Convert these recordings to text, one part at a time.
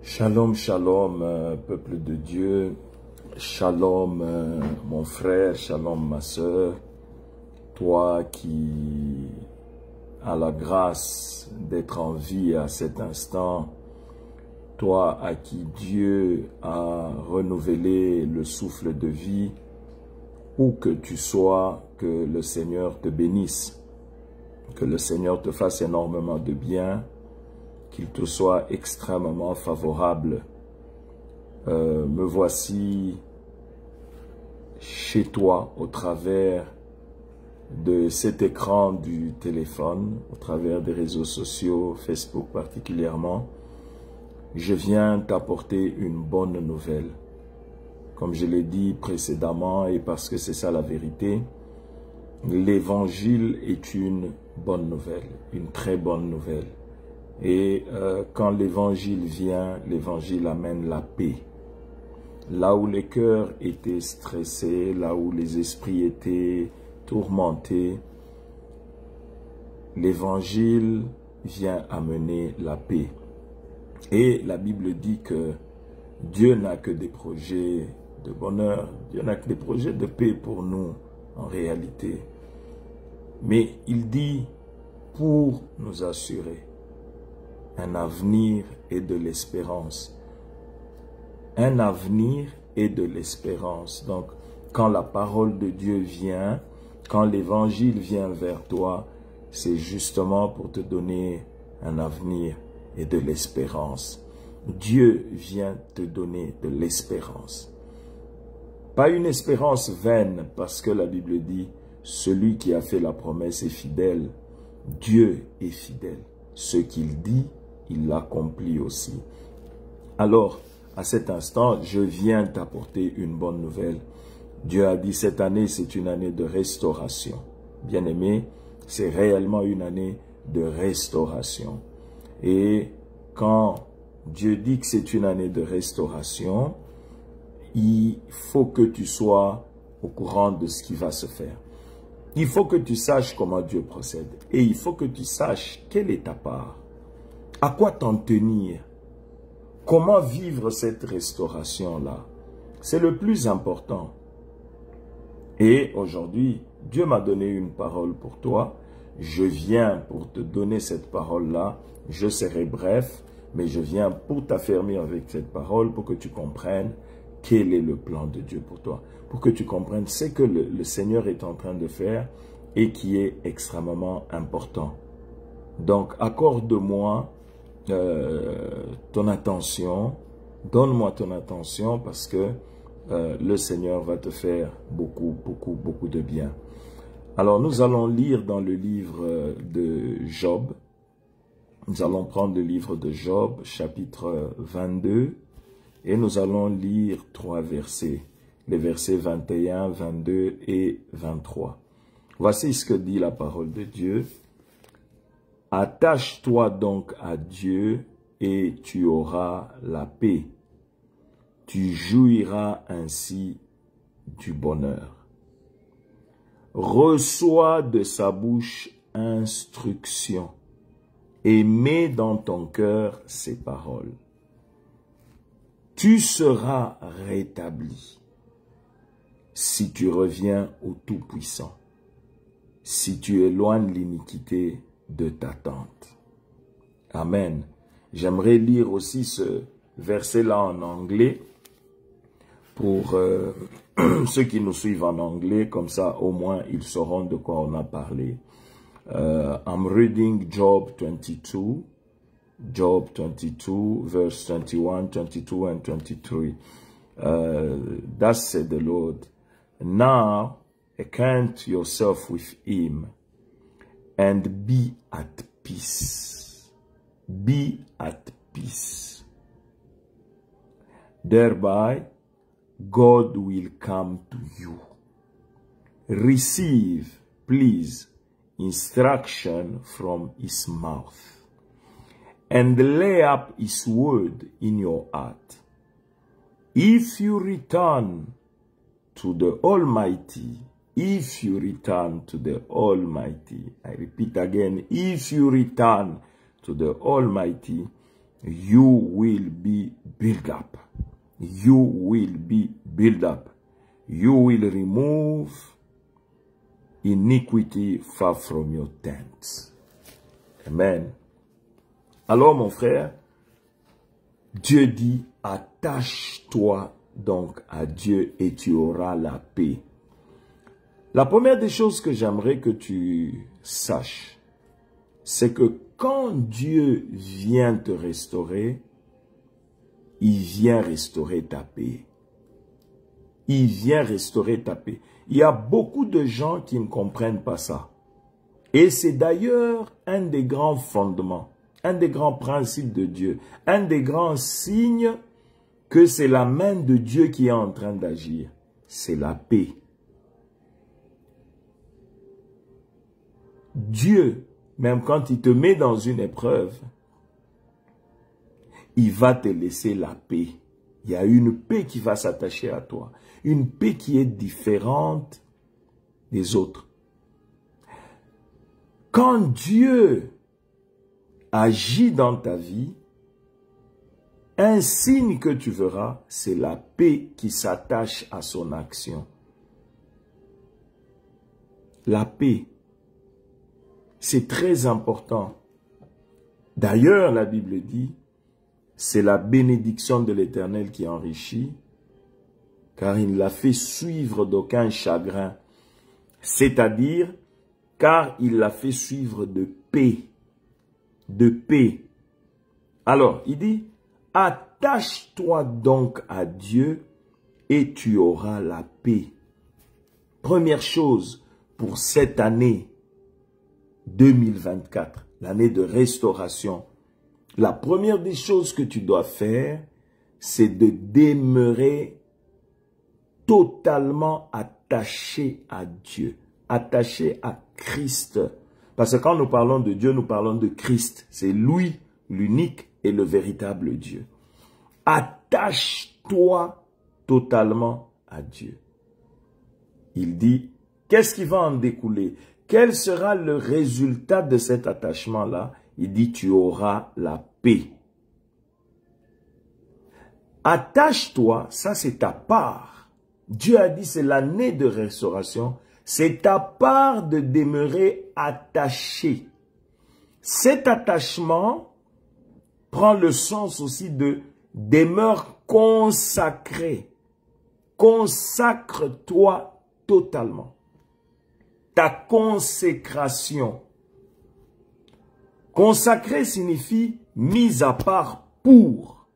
Shalom, shalom, peuple de Dieu. Shalom, mon frère. Shalom, ma sœur. Toi qui as la grâce d'être en vie à cet instant. Toi à qui Dieu a renouvelé le souffle de vie. Où que tu sois, que le Seigneur te bénisse. Que le Seigneur te fasse énormément de bien. Qu'il te soit extrêmement favorable. Me voici chez toi au travers de cet écran du téléphone, au travers des réseaux sociaux, Facebook particulièrement. Je viens t'apporter une bonne nouvelle. Comme je l'ai dit précédemment et parce que c'est ça la vérité, l'évangile est une bonne nouvelle, une très bonne nouvelle. Et quand l'évangile vient, l'évangile amène la paix. Là où les cœurs étaient stressés, là où les esprits étaient tourmentés, l'évangile vient amener la paix. Et la Bible dit que Dieu n'a que des projets de bonheur, Dieu n'a que des projets de paix pour nous en réalité. Mais il dit pour nous assurer un avenir et de l'espérance. Un avenir et de l'espérance. Donc, quand la parole de Dieu vient, quand l'évangile vient vers toi, c'est justement pour te donner un avenir et de l'espérance. Dieu vient te donner de l'espérance. Pas une espérance vaine, parce que la Bible dit, celui qui a fait la promesse est fidèle. Dieu est fidèle. Ce qu'il dit, il l'accomplit aussi. Alors, à cet instant, je viens t'apporter une bonne nouvelle. Dieu a dit, cette année, c'est une année de restauration. Bien-aimé, c'est réellement une année de restauration. Et quand Dieu dit que c'est une année de restauration, il faut que tu sois au courant de ce qui va se faire. Il faut que tu saches comment Dieu procède. Et il faut que tu saches quelle est ta part. À quoi t'en tenir? Comment vivre cette restauration-là? C'est le plus important. Et aujourd'hui, Dieu m'a donné une parole pour toi. Je viens pour te donner cette parole-là. Je serai bref, mais je viens pour t'affermir avec cette parole pour que tu comprennes quel est le plan de Dieu pour toi. Pour que tu comprennes ce que le Seigneur est en train de faire et qui est extrêmement important. Donc, accorde-moi ton attention, donne-moi ton attention parce que le Seigneur va te faire beaucoup de bien. Alors nous allons lire dans le livre de Job, nous allons prendre le livre de Job, chapitre 22, et nous allons lire 3 versets, les versets 21, 22 et 23. Voici ce que dit la parole de Dieu. Attache-toi donc à Dieu et tu auras la paix. Tu jouiras ainsi du bonheur. Reçois de sa bouche instruction et mets dans ton cœur ses paroles. Tu seras rétabli si tu reviens au Tout-Puissant, si tu éloignes l'iniquité de ta tente. Amen. J'aimerais lire aussi ce verset-là en anglais pour ceux qui nous suivent en anglais, comme ça au moins ils sauront de quoi on a parlé. I'm reading Job 22, verse 21, 22 and 23. Thus said the Lord, now account yourself with him, and be at peace. Be at peace. Thereby, God will come to you. Receive, please, instruction from his mouth, and lay up his word in your heart. If you return to the Almighty, if you return to the Almighty, I repeat again, if you return to the Almighty, you will be built up. You will be built up. You will remove iniquity far from your tents. Amen. Alors mon frère, Dieu dit, attache-toi donc à Dieu et tu auras la paix. La première des choses que j'aimerais que tu saches, c'est que quand Dieu vient te restaurer, il vient restaurer ta paix. Il vient restaurer ta paix. Il y a beaucoup de gens qui ne comprennent pas ça. Et c'est d'ailleurs un des grands fondements, un des grands principes de Dieu, un des grands signes que c'est la main de Dieu qui est en train d'agir. C'est la paix. Dieu, même quand il te met dans une épreuve, il va te laisser la paix. Il y a une paix qui va s'attacher à toi. Une paix qui est différente des autres. Quand Dieu agit dans ta vie, un signe que tu verras, c'est la paix qui s'attache à son action. La paix. C'est très important. D'ailleurs, la Bible dit, c'est la bénédiction de l'Éternel qui enrichit, car il ne l'a fait suivre d'aucun chagrin. C'est-à-dire, car il l'a fait suivre de paix. De paix. Alors, il dit, attache-toi donc à Dieu et tu auras la paix. Première chose pour cette année 2024, l'année de restauration, la première des choses que tu dois faire, c'est de demeurer totalement attaché à Dieu, attaché à Christ. Parce que quand nous parlons de Dieu, nous parlons de Christ. C'est lui, l'unique et le véritable Dieu. Attache-toi totalement à Dieu. Il dit, qu'est-ce qui va en découler? Quel sera le résultat de cet attachement-là? Il dit, tu auras la paix. Attache-toi, ça c'est ta part. Dieu a dit, c'est l'année de restauration. C'est ta part de demeurer attaché. Cet attachement prend le sens aussi de demeure consacrée. Consacre-toi totalement. Ta consécration. Consacré signifie mise à part pour.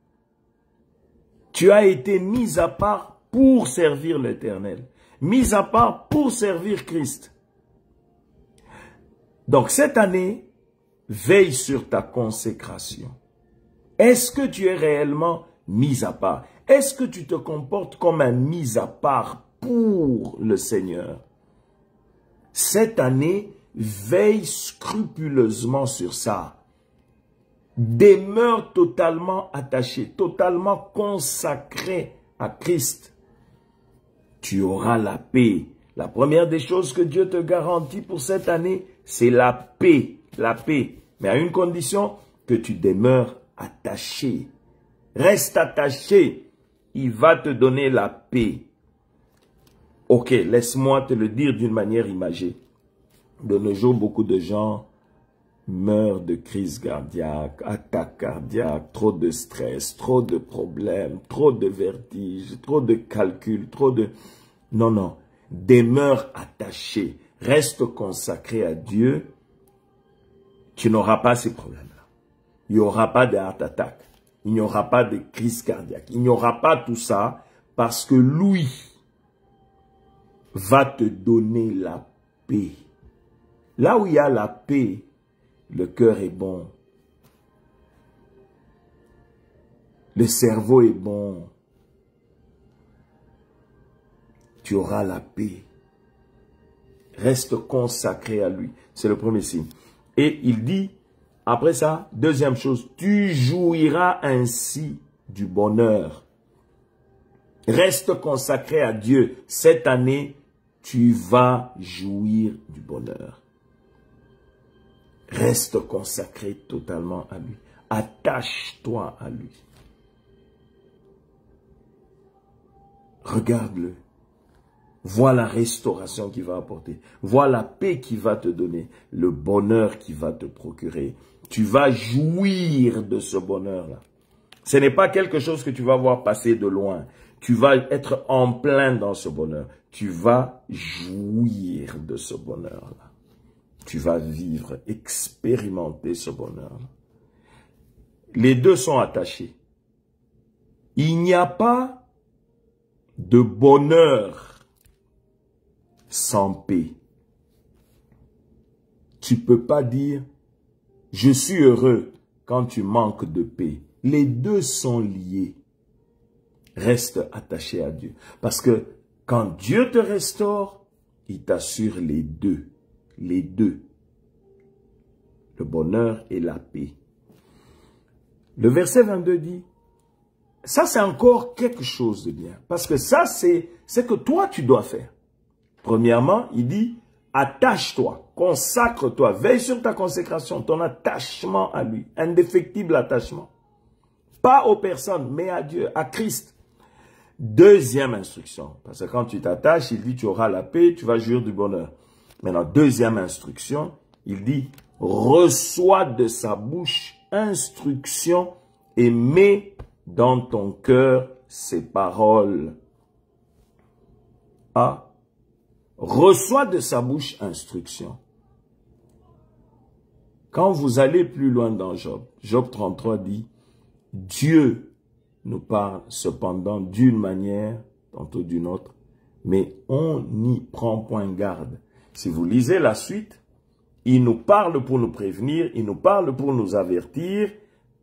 Tu as été mis à part pour servir l'Éternel. Mis à part pour servir Christ. Donc cette année, veille sur ta consécration. Est-ce que tu es réellement mis à part? Est-ce que tu te comportes comme un mis à part pour le Seigneur? Cette année, veille scrupuleusement sur ça. Demeure totalement attaché, totalement consacré à Christ. Tu auras la paix. La première des choses que Dieu te garantit pour cette année, c'est la paix. La paix. Mais à une condition, que tu demeures attaché. Reste attaché. Il va te donner la paix. Ok, laisse-moi te le dire d'une manière imagée. De nos jours, beaucoup de gens meurent de crise cardiaque, attaque cardiaque, trop de stress, trop de problèmes, trop de vertiges, trop de calculs, trop de... Non, non. Demeure attaché. Reste consacré à Dieu. Tu n'auras pas ces problèmes-là. Il n'y aura pas de heart attack. Il n'y aura pas de crise cardiaque. Il n'y aura pas tout ça parce que lui va te donner la paix. Là où il y a la paix, le cœur est bon. Le cerveau est bon. Tu auras la paix. Reste consacré à lui. C'est le premier signe. Et il dit, après ça, deuxième chose, tu jouiras ainsi du bonheur. Reste consacré à Dieu. Cette année, tu vas jouir du bonheur. Reste consacré totalement à lui. Attache-toi à lui. Regarde-le. Vois la restauration qu'il va apporter. Vois la paix qu'il va te donner. Le bonheur qu'il va te procurer. Tu vas jouir de ce bonheur-là. Ce n'est pas quelque chose que tu vas voir passer de loin. Tu vas être en plein dans ce bonheur. Tu vas jouir de ce bonheur-là. Tu vas vivre, expérimenter ce bonheur-là. Les deux sont attachés. Il n'y a pas de bonheur sans paix. Tu ne peux pas dire « je suis heureux » quand tu manques de paix. Les deux sont liés. Reste attaché à Dieu. Parce que quand Dieu te restaure, il t'assure les deux. Les deux. Le bonheur et la paix. Le verset 22 dit, ça c'est encore quelque chose de bien. Parce que ça c'est que toi tu dois faire. Premièrement, il dit, attache-toi, consacre-toi, veille sur ta consécration, ton attachement à lui, indéfectible attachement. Pas aux personnes, mais à Dieu, à Christ. Deuxième instruction, parce que quand tu t'attaches, il dit, tu auras la paix, tu vas jouir du bonheur. Maintenant, deuxième instruction, il dit, reçois de sa bouche instruction et mets dans ton cœur ses paroles. Ah, reçois de sa bouche instruction. Quand vous allez plus loin dans Job, Job 33 dit, Dieu nous parle cependant d'une manière, tantôt d'une autre, mais on n'y prend point garde. Si vous lisez la suite, il nous parle pour nous prévenir, il nous parle pour nous avertir,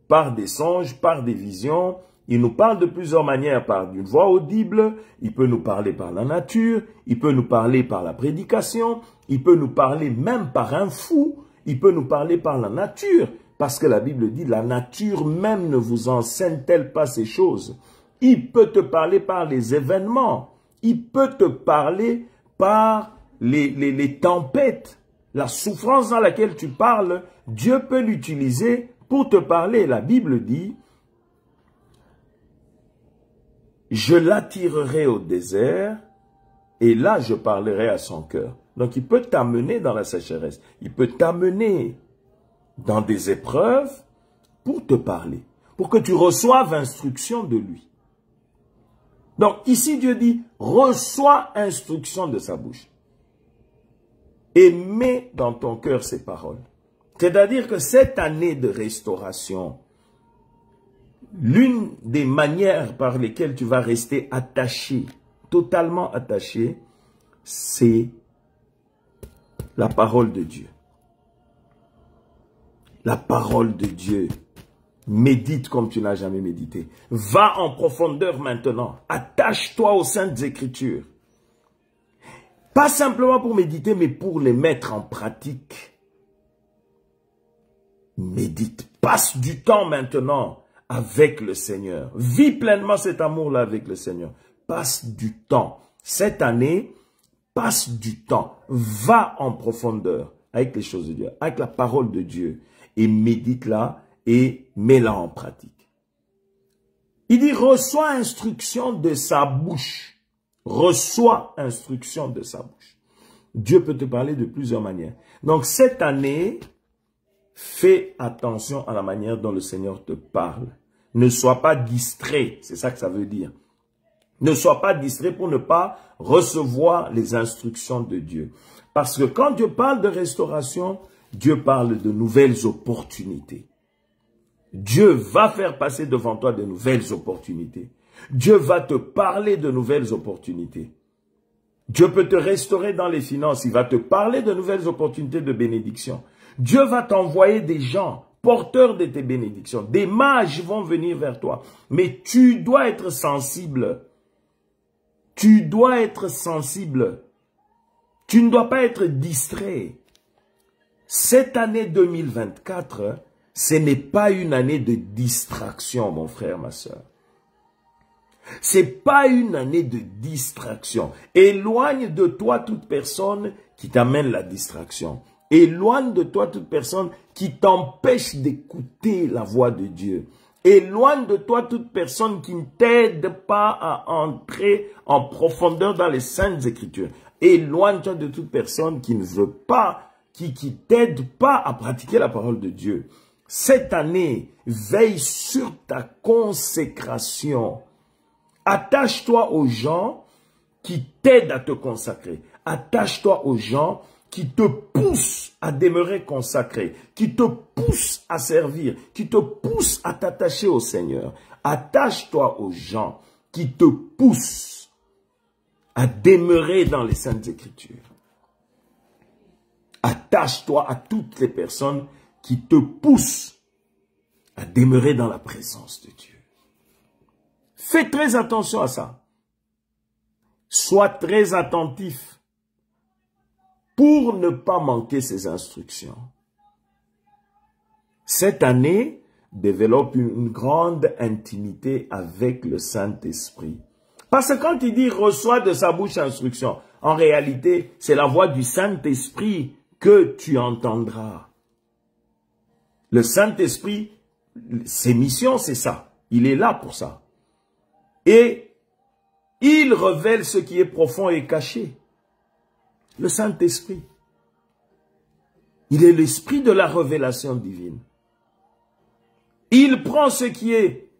par des songes, par des visions. Il nous parle de plusieurs manières, par une voix audible, il peut nous parler par la nature, il peut nous parler par la prédication, il peut nous parler même par un fou, il peut nous parler par la nature, parce que la Bible dit, la nature même ne vous enseigne-t-elle pas ces choses? Il peut te parler par les événements, il peut te parler par les tempêtes. La souffrance dans laquelle tu parles, Dieu peut l'utiliser pour te parler. La Bible dit, je l'attirerai au désert et là je parlerai à son cœur. Donc il peut t'amener dans la sécheresse. Il peut t'amener dans des épreuves pour te parler. Pour que tu reçoives instruction de lui. Donc ici Dieu dit, reçois instruction de sa bouche. Et mets dans ton cœur ces paroles. C'est-à-dire que cette année de restauration, l'une des manières par lesquelles tu vas rester attaché, totalement attaché, c'est la parole de Dieu. La parole de Dieu. Médite comme tu n'as jamais médité. Va en profondeur maintenant. Attache-toi aux Saintes Écritures. Pas simplement pour méditer, mais pour les mettre en pratique. Médite. Passe du temps maintenant avec le Seigneur. Vis pleinement cet amour-là avec le Seigneur. Passe du temps. Cette année, passe du temps. Va en profondeur avec les choses de Dieu, avec la parole de Dieu. Et médite-la et mets-la en pratique. Il dit, reçois instruction de sa bouche. Reçois instruction de sa bouche. Dieu peut te parler de plusieurs manières. Donc cette année, fais attention à la manière dont le Seigneur te parle. Ne sois pas distrait, c'est ça que ça veut dire. Ne sois pas distrait pour ne pas recevoir les instructions de Dieu. Parce que quand Dieu parle de restauration, Dieu parle de nouvelles opportunités. Dieu va faire passer devant toi de nouvelles opportunités. Dieu va te parler de nouvelles opportunités. Dieu peut te restaurer dans les finances. Il va te parler de nouvelles opportunités de bénédiction. Dieu va t'envoyer des gens porteurs de tes bénédictions. Des mages vont venir vers toi. Mais tu dois être sensible. Tu dois être sensible. Tu ne dois pas être distrait. Cette année 2024, ce n'est pas une année de distraction, mon frère, ma soeur. C'est pas une année de distraction. Éloigne de toi toute personne qui t'amène la distraction. Éloigne de toi toute personne qui t'empêche d'écouter la voix de Dieu. Éloigne de toi toute personne qui ne t'aide pas à entrer en profondeur dans les Saintes Écritures. Éloigne-toi de toute personne qui ne veut pas, qui t'aide pas à pratiquer la parole de Dieu. Cette année, veille sur ta consécration. Attache-toi aux gens qui t'aident à te consacrer. Attache-toi aux gens qui te poussent à demeurer consacré, qui te poussent à servir, qui te poussent à t'attacher au Seigneur. Attache-toi aux gens qui te poussent à demeurer dans les Saintes Écritures. Attache-toi à toutes les personnes qui te poussent à demeurer dans la présence de Dieu. Fais très attention à ça. Sois très attentif pour ne pas manquer ces instructions. Cette année, développe une grande intimité avec le Saint-Esprit. Parce que quand il dit « reçois de sa bouche instruction », en réalité, c'est la voix du Saint-Esprit que tu entendras. Le Saint-Esprit, ses missions, c'est ça. Il est là pour ça. Et il révèle ce qui est profond et caché. Le Saint-Esprit. Il est l'esprit de la révélation divine. Il prend ce qui est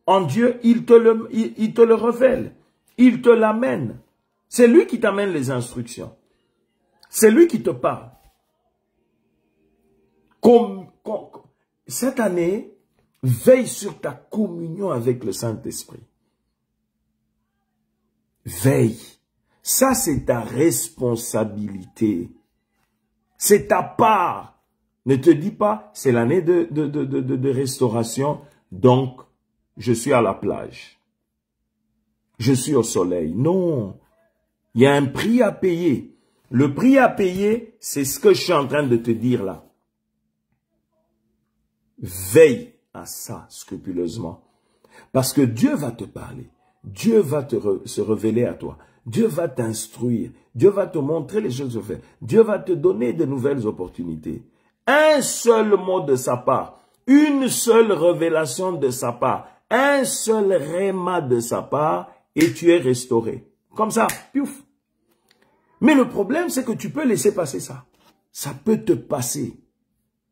en Dieu, il te le révèle. Il te l'amène. C'est lui qui t'amène les instructions. C'est lui qui te parle. Cette année, veille sur ta communion avec le Saint-Esprit. Veille. Ça, c'est ta responsabilité. C'est ta part. Ne te dis pas, c'est l'année de restauration, donc je suis à la plage. Je suis au soleil. Non. Il y a un prix à payer. Le prix à payer, c'est ce que je suis en train de te dire là. Veille à ça scrupuleusement. Parce que Dieu va te parler. Dieu va se révéler à toi. Dieu va t'instruire. Dieu va te montrer les choses à faire. Dieu va te donner de nouvelles opportunités. Un seul mot de sa part. Une seule révélation de sa part. Un seul réma de sa part. Et tu es restauré. Comme ça, piouf. Mais le problème, c'est que tu peux laisser passer ça. Ça peut te passer.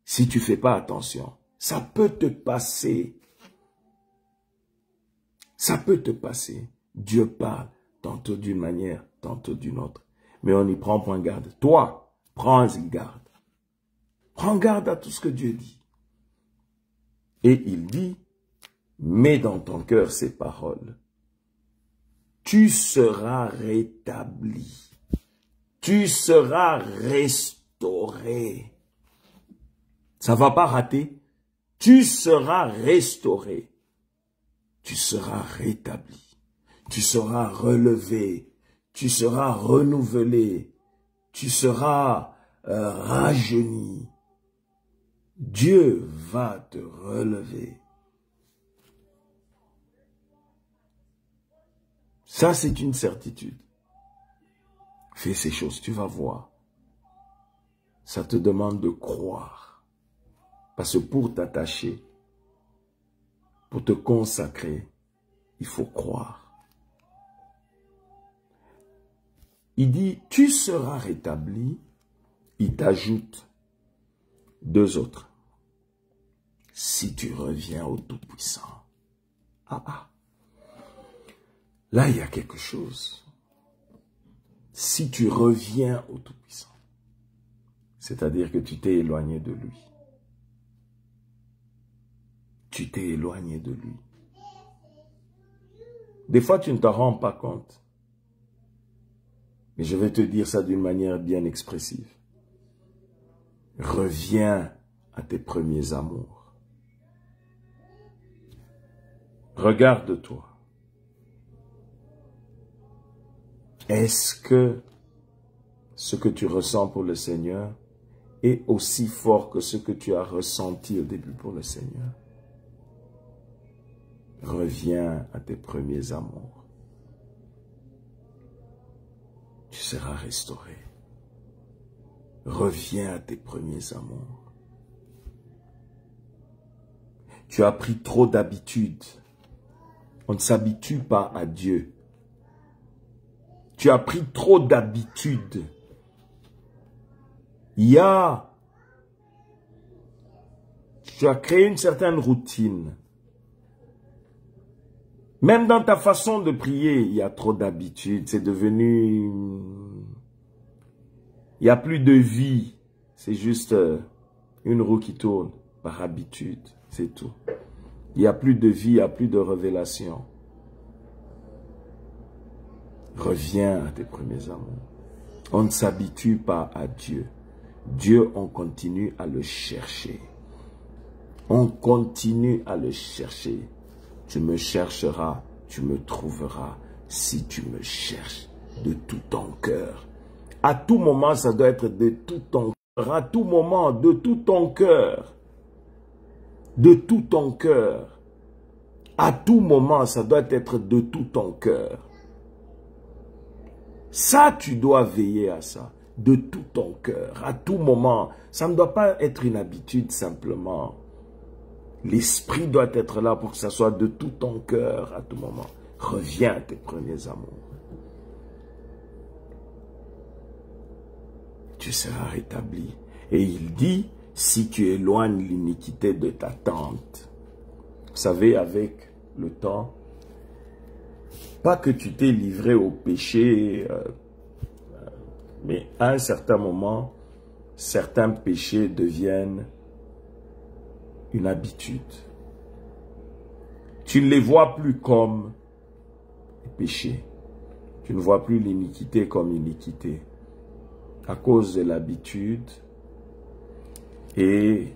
Si tu ne fais pas attention. Ça peut te passer. Ça peut te passer. Dieu parle, tantôt d'une manière, tantôt d'une autre. Mais on y prend point garde. Toi, prends-y garde. Prends garde à tout ce que Dieu dit. Et il dit, mets dans ton cœur ces paroles. Tu seras rétabli. Tu seras restauré. Ça ne va pas rater. Tu seras restauré. Tu seras rétabli. Tu seras relevé. Tu seras renouvelé. Tu seras rajeuni. Dieu va te relever. Ça, c'est une certitude. Fais ces choses, tu vas voir. Ça te demande de croire. Parce que pour t'attacher, pour te consacrer, il faut croire. Il dit, tu seras rétabli. Il t'ajoute deux autres. Si tu reviens au Tout-Puissant. Là, il y a quelque chose. Si tu reviens au Tout-Puissant, c'est-à-dire que tu t'es éloigné de lui. Tu t'es éloigné de lui. Des fois, tu ne t'en rends pas compte. Mais je vais te dire ça d'une manière bien expressive. Reviens à tes premiers amours. Regarde-toi. Est-ce que ce que tu ressens pour le Seigneur est aussi fort que ce que tu as ressenti au début pour le Seigneur? Reviens à tes premiers amours. Tu seras restauré. Reviens à tes premiers amours. Tu as pris trop d'habitudes. On ne s'habitue pas à Dieu. Tu as pris trop d'habitudes. Tu as créé une certaine routine. Même dans ta façon de prier, il y a trop d'habitudes. C'est devenu... Il n'y a plus de vie. C'est juste une roue qui tourne par habitude. C'est tout. Il n'y a plus de vie, il n'y a plus de révélation. Reviens à tes premiers amours. On ne s'habitue pas à Dieu. Dieu, on continue à le chercher. On continue à le chercher. Tu me chercheras, tu me trouveras si tu me cherches de tout ton cœur. À tout moment, ça doit être de tout ton cœur. À tout moment, de tout ton cœur. De tout ton cœur. À tout moment, ça doit être de tout ton cœur. Ça, tu dois veiller à ça. De tout ton cœur. À tout moment. Ça ne doit pas être une habitude simplement. L'esprit doit être là pour que ça soit de tout ton cœur à tout moment. Reviens à tes premiers amours. Tu seras rétabli. Et il dit, si tu éloignes l'iniquité de ta tente. Vous savez, avec le temps, pas que tu t'es livré au péché, mais à un certain moment, certains péchés deviennent une habitude. Tu ne les vois plus comme péché. Tu ne vois plus l'iniquité comme iniquité. À cause de l'habitude. Et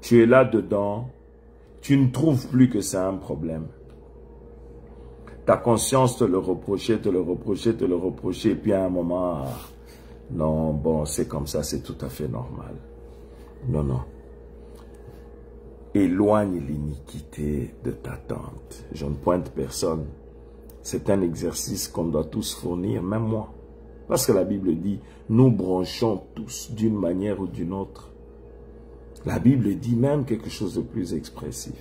tu es là-dedans. Tu ne trouves plus que c'est un problème. Ta conscience te le reprochait, te le reprochait, te le reprochait. Et puis à un moment, non, bon, c'est comme ça, c'est tout à fait normal. Non, non. Éloigne l'iniquité de ta tente. Je ne pointe personne. C'est un exercice qu'on doit tous fournir, même moi. Parce que la Bible dit, nous branchons tous d'une manière ou d'une autre. La Bible dit même quelque chose de plus expressif.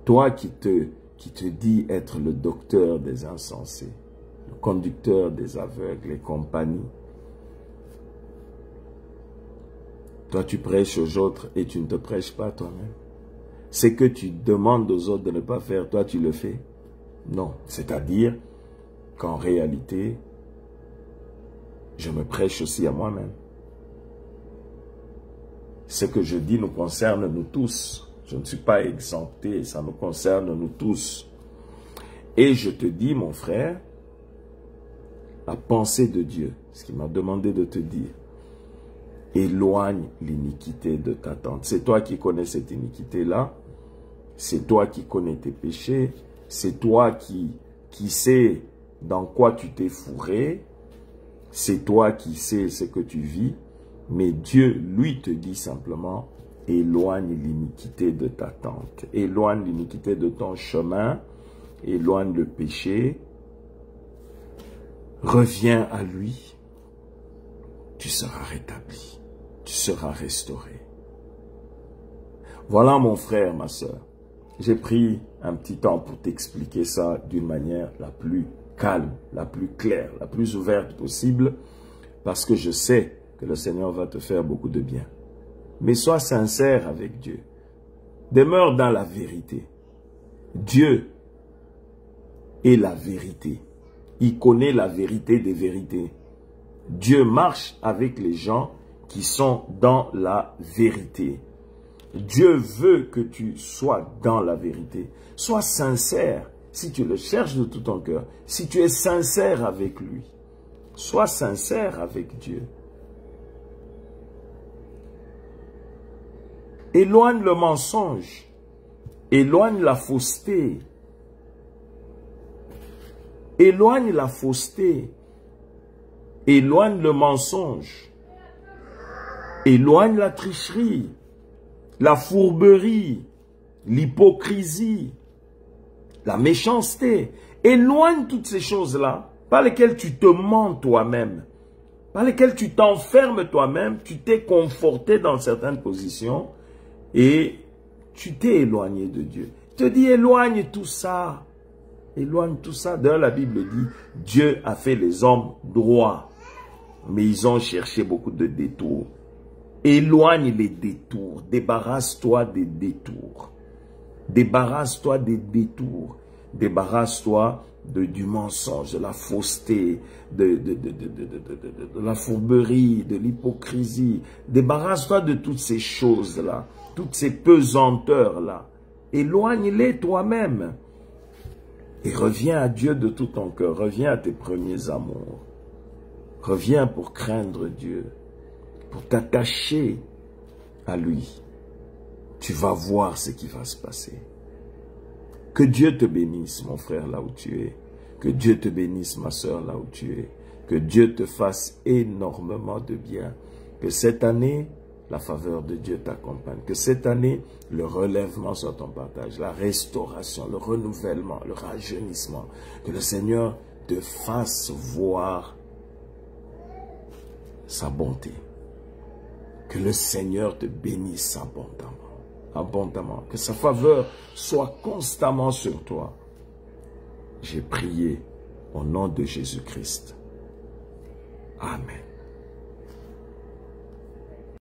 Toi qui te dis être le docteur des insensés, le conducteur des aveugles et compagnie, toi tu prêches aux autres et tu ne te prêches pas toi-même. Ce que tu demandes aux autres de ne pas faire, toi tu le fais. Non, c'est-à-dire qu'en réalité, je me prêche aussi à moi-même. Ce que je dis nous concerne nous tous. Je ne suis pas exempté, ça nous concerne nous tous. Et je te dis, mon frère, la pensée de Dieu, ce qu'il m'a demandé de te dire, éloigne l'iniquité de ta tente. C'est toi qui connais cette iniquité-là, c'est toi qui connais tes péchés, c'est toi qui sais dans quoi tu t'es fourré, c'est toi qui sais ce que tu vis, mais Dieu, lui, te dit simplement, éloigne l'iniquité de ta tente, éloigne l'iniquité de ton chemin, éloigne le péché, reviens à lui, tu seras rétabli, tu seras restauré. Voilà mon frère, ma soeur. J'ai pris un petit temps pour t'expliquer ça d'une manière la plus calme, la plus claire, la plus ouverte possible, parce que je sais que le Seigneur va te faire beaucoup de bien. Mais sois sincère avec Dieu. Demeure dans la vérité. Dieu est la vérité. Il connaît la vérité des vérités. Dieu marche avec les gens qui sont dans la vérité. Dieu veut que tu sois dans la vérité. Sois sincère. Si tu le cherches de tout ton cœur, si tu es sincère avec lui, sois sincère avec Dieu. Éloigne le mensonge. Éloigne la fausseté. Éloigne la fausseté. Éloigne le mensonge. Éloigne la tricherie, la fourberie, l'hypocrisie, la méchanceté. Éloigne toutes ces choses-là par lesquels tu te mens toi-même, par lesquels tu t'enfermes toi-même, tu t'es conforté dans certaines positions et tu t'es éloigné de Dieu. Je te dis, éloigne tout ça. Éloigne tout ça. D'ailleurs, la Bible dit, Dieu a fait les hommes droits, mais ils ont cherché beaucoup de détours. Éloigne les détours. Débarrasse-toi des détours. Débarrasse-toi des détours. Débarrasse-toi du mensonge, de la fausseté, de la fourberie, de l'hypocrisie. Débarrasse-toi de toutes ces choses-là, toutes ces pesanteurs-là. Éloigne-les toi-même. Et reviens à Dieu de tout ton cœur. Reviens à tes premiers amours. Reviens pour craindre Dieu, pour t'attacher à lui. Tu vas voir ce qui va se passer. Que Dieu te bénisse, mon frère, là où tu es. Que Dieu te bénisse, ma soeur, là où tu es. Que Dieu te fasse énormément de bien. Que cette année, la faveur de Dieu t'accompagne. Que cette année, le relèvement soit ton partage. La restauration, le renouvellement, le rajeunissement. Que le Seigneur te fasse voir sa bonté. Que le Seigneur te bénisse abondamment. Que sa faveur soit constamment sur toi. J'ai prié au nom de Jésus-Christ. Amen.